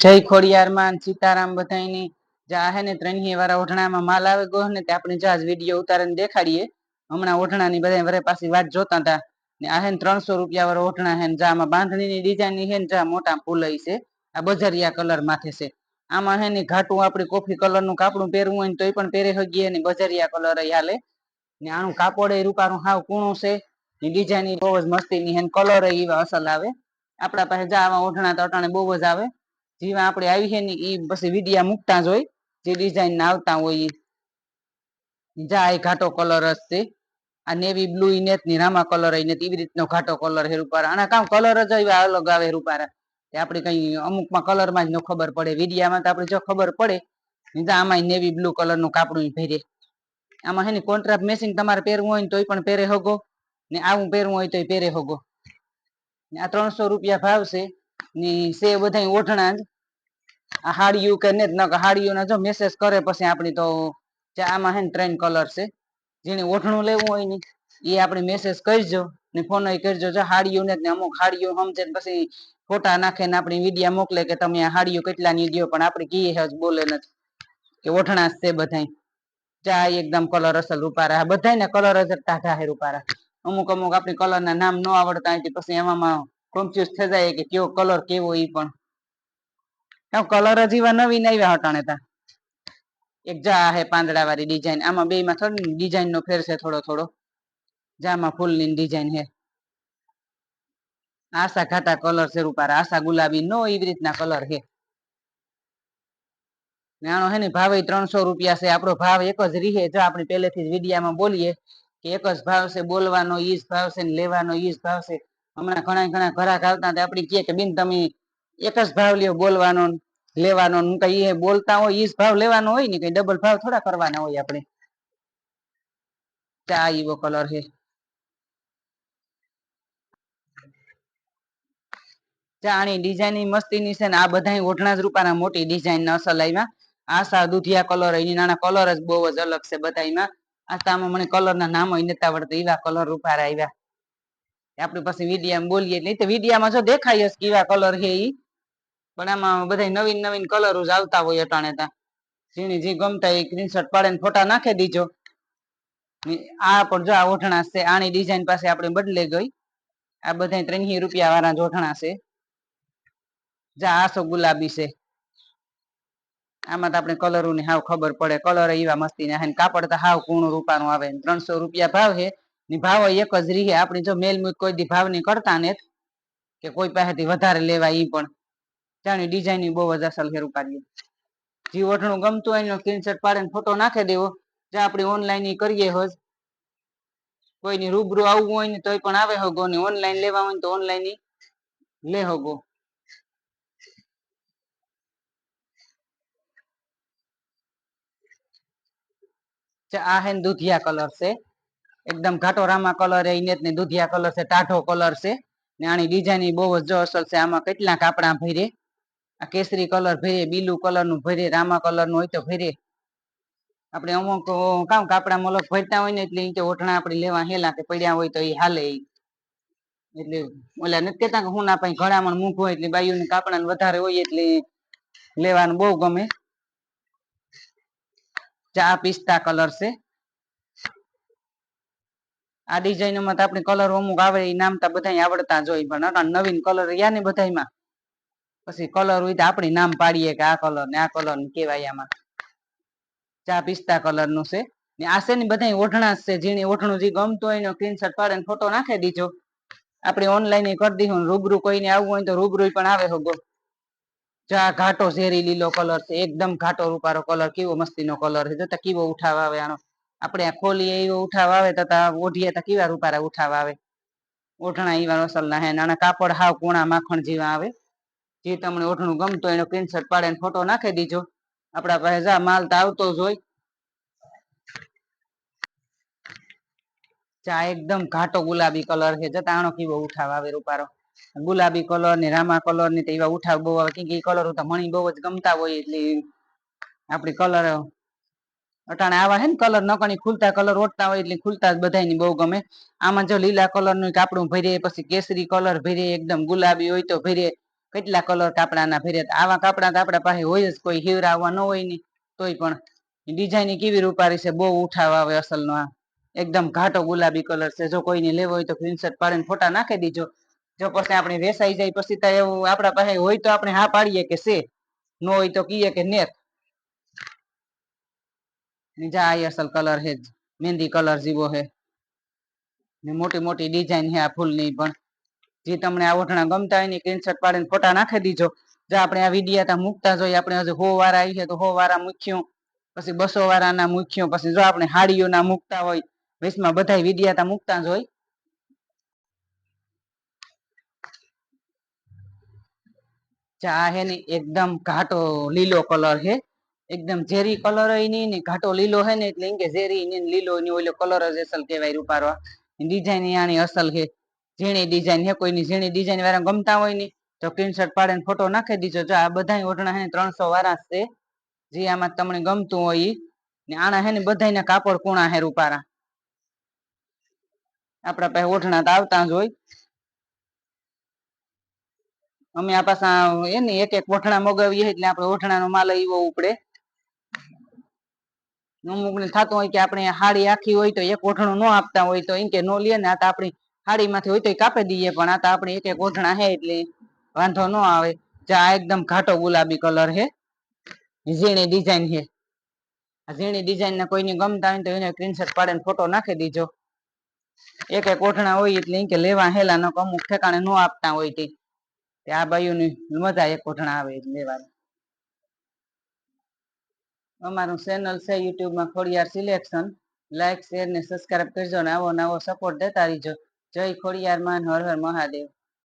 જય ખોડિયારમાં સીતારામ બધાની જા હે ને ત્રણહી વાળા ઓઢણામાં માલ આવે ગયો ને તે આપણે જા વિડીયો ઉતારીને દેખાડીએ હમણાં ઓઢણાની બધા વરે પાછી વાત જોતા હતા ને આ હે 300 રૂપિયા વાળો ઓઢણા હે જા આમાં બાંધણીની ડિઝાઇન હે ને જા મોટા ફૂલઈ છે આ બજરિયા કલર માથે છે આમાં હે ને ઘાટું આપણે કોફી કલર નું કાપડું પહેરવું હોય તોય પણ પહેરી શકીએ ને બજરિયા કલર હાલે ને આનું કાપડ એ રૂપારું હાવ કૂણું છે ને ડિઝાઇન બહુ જ મસ્તીની હે કલર એવા અસલ આવે આપણા પાસે જા આવા ઓઢણા તો અટાણે બહુ જ આવે જેવા આપણે આવી છે ને એ પછી વિડિયા મૂકતા જ હોય જે ડિઝાઇન ના આવતા હોય જા એ ઘાટો કલર હશે આ નેવી બ્લુ નેત ની રામા કલર ને એવી રીતનો ઘાટો કલર હે રૂપારા આના કામ કલર જ એવા અલગ આવે રૂપારા આપણે કઈ અમુકમાં કલર માં જ ન ખબર પડે વિડિયામાં તો આપણે જો ખબર પડે આમાં નેવી બ્લુ કલર નું કાપડું પહેરે આમાં હે ને કોન્ટ્રાસ્ટ મેચિંગ તમારે પહેરવું હોય તોય પણ પહેરે હોગો ને આવું પહેરવું હોય તોય પહેરે હોગો આ 300 રૂપિયા ભાવ છે ની સે બધા ઓઢણા આ હાડિયું કે ને હાડિયું ના જો મેસેજ કરે પછી આપણી તો આમાં હે ને 3 કલર છે જેને ઓઢણું લેવું હોય ને એ આપણે મેસેજ કરજો ને ફોન કરજો જો હાડિયું ને અમુક હાડિયું સમજે પછી ફોટા નાખે ને આપણી વિડિયા મોકલે કે તમે આ હાડિયું કેટલા ની દો પણ આપણે કીએ જ બોલે નથી કે ઓઢણા છે બધા ચા એકદમ કલર અસલ રૂપારા બધા ને કલર જ ટાઢા હે રૂપારા અમુક અમુક આપણી કલર ના નામ ન આવડતા હોય પછી એમાં કોન્ફ્યુઝ થઈ જાય કે કેવો કલર કેવો ઈ પણ કલર જ એવા નવીન આવ્યા હટાણે તા એક જા હે પાંદડા વાળી ડિઝાઇન આમાં બે માં થોડી ડિઝાઇન નો ફેર છે થોડો થોડો જામાં ફૂલની ડિઝાઇન હે આશા ઘાટા કલર છે રૂપારા આશા ગુલાબી નો એવી રીતના કલર હે નાનો હે ને ભાવ 300 રૂપિયા છે આપણો ભાવ એક જ રીહે જો આપણે પહેલેથી જ વિડિયામાં બોલીએ કે એક જ ભાવ છે બોલવાનો ઈ જ ભાવ છે ને લેવાનો ઈ જ ભાવ છે હમણાં ઘણા ઘરાક આવતા આપડી કહે કે બેન તમે એક જ ભાવ લ્યો બોલવાનો લેવાનો કઈ એ બોલતા હોય ઈ જ ભાવ લેવાનો હોય ને કઈ ડબલ ભાવ થોડા કરવાના હોય આપણે ચા એવો કલર છે ચાણી ડિઝાઇન મસ્તીની છે ને આ બધા ઓઢણા જ રૂપાના મોટી ડિઝાઇન ના અસલ આવ્યા આશા દુધિયા કલર એની નાના કલર જ બહુ જ અલગ છે બધામાં આમાં મને કલર ના નામ હોય નતા આવડતા એવા કલર રૂપારા આવ્યા આપણે પછી વિડિયામાં બોલીએ એટલે તો વિડિયામાં જો દેખાય છે કેવા કલર છે ઈ પણ આમાં બધા નવીન નવીન કલર જ આવતા હોય અટાણે તા જેને જે ગમતા એ સ્ક્રીનશોટ પાડીને ફોટા નાખી દીજો આ પણ જો આ ઓઢણા છે આની ડિઝાઇન પાસે આપણે બદલે ગઈ આ બધા 300 રૂપિયા વાળા ઓઢણા છે જા આસો ગુલાબી છે આમાં તો આપણે કલરો ની હાવ ખબર પડે કલર એવા મસ્તી ના કાપડ તો હાવ કૂણું રૂપાનું આવે 300 રૂપિયા ભાવ છે ને ભાવ એક જ રીહે આપણે જો મેલ મૂક કોઈ દી ભાવ ની કરતા ને કે કોઈ પાસેથી વધારે લેવાય ઈ પણ જાણી ડિઝાઇન બહુ જ અસલ છે રૂપારી જે ઓઢણું ગમતું હોય એનો સ્ક્રીનશોટ પાડીને ફોટો નાખી દેવો જ્યાં આપણે ઓનલાઈન કરીએ હોત કોઈની રૂબરૂ આવવું હોય ને તોય પણ આવે હોગો ને ઓનલાઈન લેવા હોય તો ઓનલાઈન લે હોગો આ હે દુધિયા કલર છે એકદમ ઘાટો રામા કલર એ ને દુધિયા કલર છે ટાઢો કલર છે ને આની ડિઝાઇન બહુ જ અસલ છે આમાં કેટલા કાપડા ભરે આ કેસરી કલર ભરે બીલુ કલર નું ભરે રામા કલર નું હોય તો ભરે આપણે અમુક કામ કાપડા મલક ભરતા હોય ને એટલે ઓઢણા આપણે લેવા હેલા કે પડ્યા હોય તો એ હાલે એટલે ઓલા નથી કેતા કે હું ના પાઈ ઘણામણ મૂકવું હોય એટલે બાઈઓને કાપડા વધારે હોય એટલે લેવાનું બહુ ગમે ચા પિસ્તા કલર છે આ ડિઝાઇનમાં તો આપણે કલર અમુક આવે એ નામ તો બધા આવડતા જ હોય પણ નવીન કલર યા ને બધામાં પછી કલર હોય તો આપણે નામ પાડીએ કે આ કલર ને આ કલર ને કેવાય આમાં ચા પિસ્તા કલર નું છે ને આ છે ને બધા ઓઢણા છે જેને ઓઢણું જે ગમતું હોય એનો સ્ક્રીનશોટ પાડીને ફોટો નાખી દીજો આપણે ઓનલાઈન કરી દઈશું રૂબરૂ કોઈને આવવું હોય તો રૂબરૂ પણ આવે હોગો ચા ઘાટો ઝેરી લીલો કલર છે એકદમ ઘાટો રૂપારો કલર કેવો મસ્તી નો કલર છે જોતા કેવો ઉઠાવ આવે આનો આપણે આ ખોલીએ એવો ઉઠાવ આવે તો ઓઢીએ તો કેવા રૂપારા ઉઠાવ આવે ઓઢણા એવા અસલ ના હે નાના કાપડ હાવ કૂણા માખણ જેવા આવે જે તમને ઓઢણું ગમતો એનો સ્ક્રીનશોટ પાડીને ફોટો નાખી દીજો આપડા પાસે જા માલ તો આવતો જ હોય ચા એકદમ ઘાટો ગુલાબી કલર છે જતા આનો કેવો ઉઠાવ આવે રૂપારો ગુલાબી કલર ને રામા કલર ની તો એવા ઉઠાવ બહુ આવે કે એ કલર તો મણી બહુ જ ગમતા હોય એટલે આપડી કલર અટાણે આવા હે ને કલર નકણી ખુલતા કલર ઓઢતા હોય એટલે ખુલતા જ બધા બહુ ગમે આમાં જો લીલા કલર નું કાપડું ભરીએ પછી કેસરી કલર ભરીએ એકદમ ગુલાબી હોય તો ભરીએ કેટલા કલર કાપડાના ફેરે આવા કાપડા તો આપણા પાસે હોય જ કોઈ હીવરાવવા ન હોય ને તોય પણ ડિઝાઇન કેવી રૂપારી છે બહુ ઉઠાવ આવે અસલનો આ એકદમ ઘાટો ગુલાબી કલર છે જો કોઈને લેવો હોય તો સ્ક્રીનશોટ પાડીને ફોટા નાખી દીજો જો પછી આપણે વેસાઈ જાય પછી તો એવું આપણા પાસે હોય તો આપણે હા પાડીએ કે છે ન હોય તો કહીએ કે નેત જા આ અસલ કલર હે મહેંદી કલર જેવો હે ને મોટી મોટી ડિઝાઇન હે આ ફૂલની પણ જે તમને આ ઓઢણા ગમતા હોય ને સ્ક્રીનશોટ પાડીને ફોટા નાખી દીજો જો આપણે આ વિડીયા તા મૂકતા જોઈએ આપણે હજુ 100 વાળા આવી છે તો 100 વાળા મૂક્યું પછી 200 વાળાના મૂક્યું પછી જો આપણે હાડીઓના મૂકતા હોય વેસમાં બધા વિડીયા તા મૂકતા જ હોય ચા હે ને એકદમ ઘાટો લીલો કલર હે એકદમ ઝેરી કલર હોય નહીં ને ઘાટો લીલો હે ને એટલે કે ઝેરી ને લીલો ની ઓલો કલર જ અસલ કહેવાય રૂપારો ડિઝાઇન આની અસલ હે ઝીણી ડિઝાઇન હે કોઈની ઝીણી ડિઝાઇન વાળા ગમતા હોય ને તો સ્ક્રીનશોટ પાડીને ફોટો નાખી દીજો જો આ બધા ઓઢણા હે 300 વાળા છે જે આમાં તમને ગમતું હોય ને આના હે ને બધાના કાપડ કુણા હે રૂપારા આપણા પાસે ઓઢણા તો આવતા જ હોય અમે આ પાછા એને એક એક ઓઢણા મગાવીએ એટલે આપણે ઓઢણાનો માલ એવો ઉપડે અમુક ને થતું હોય કે આપણે હાડી આખી હોય તો એક ઓઢણું ન આપતા હોય તો એમ કે નો લે ને આ તો આપણી હાડીમાંથી હોય તો કાપી દઈએ પણ આ તો આપણે એક એક ઓઢણા હે એટલે વાંધો ન આવે આ એકદમ ઘાટો ગુલાબી કલર હે ઝીણી ડિઝાઇન હે આ ઝીણી ડિઝાઇન ને કોઈને ગમતા હોય તો એને સ્ક્રીનશોટ પાડીને ફોટો નાખી દીજો એક એક ઓઢણા હોય એટલે કે લેવા હેલા ન અમુક ઠેકાણે ન આપતા હોય તે આ બાયુની મજા એક ઓઢણા આવે લેવાની અમારું ચેનલ છે યુટ્યુબમાં ખોડિયાર સિલેક્શન લાઈક શેર ને સબસ્ક્રાઇબ કરજો ને આવો નવો સપોર્ટ દેતા રહીજો જય ખોડિયાર માન હર હર મહાદેવ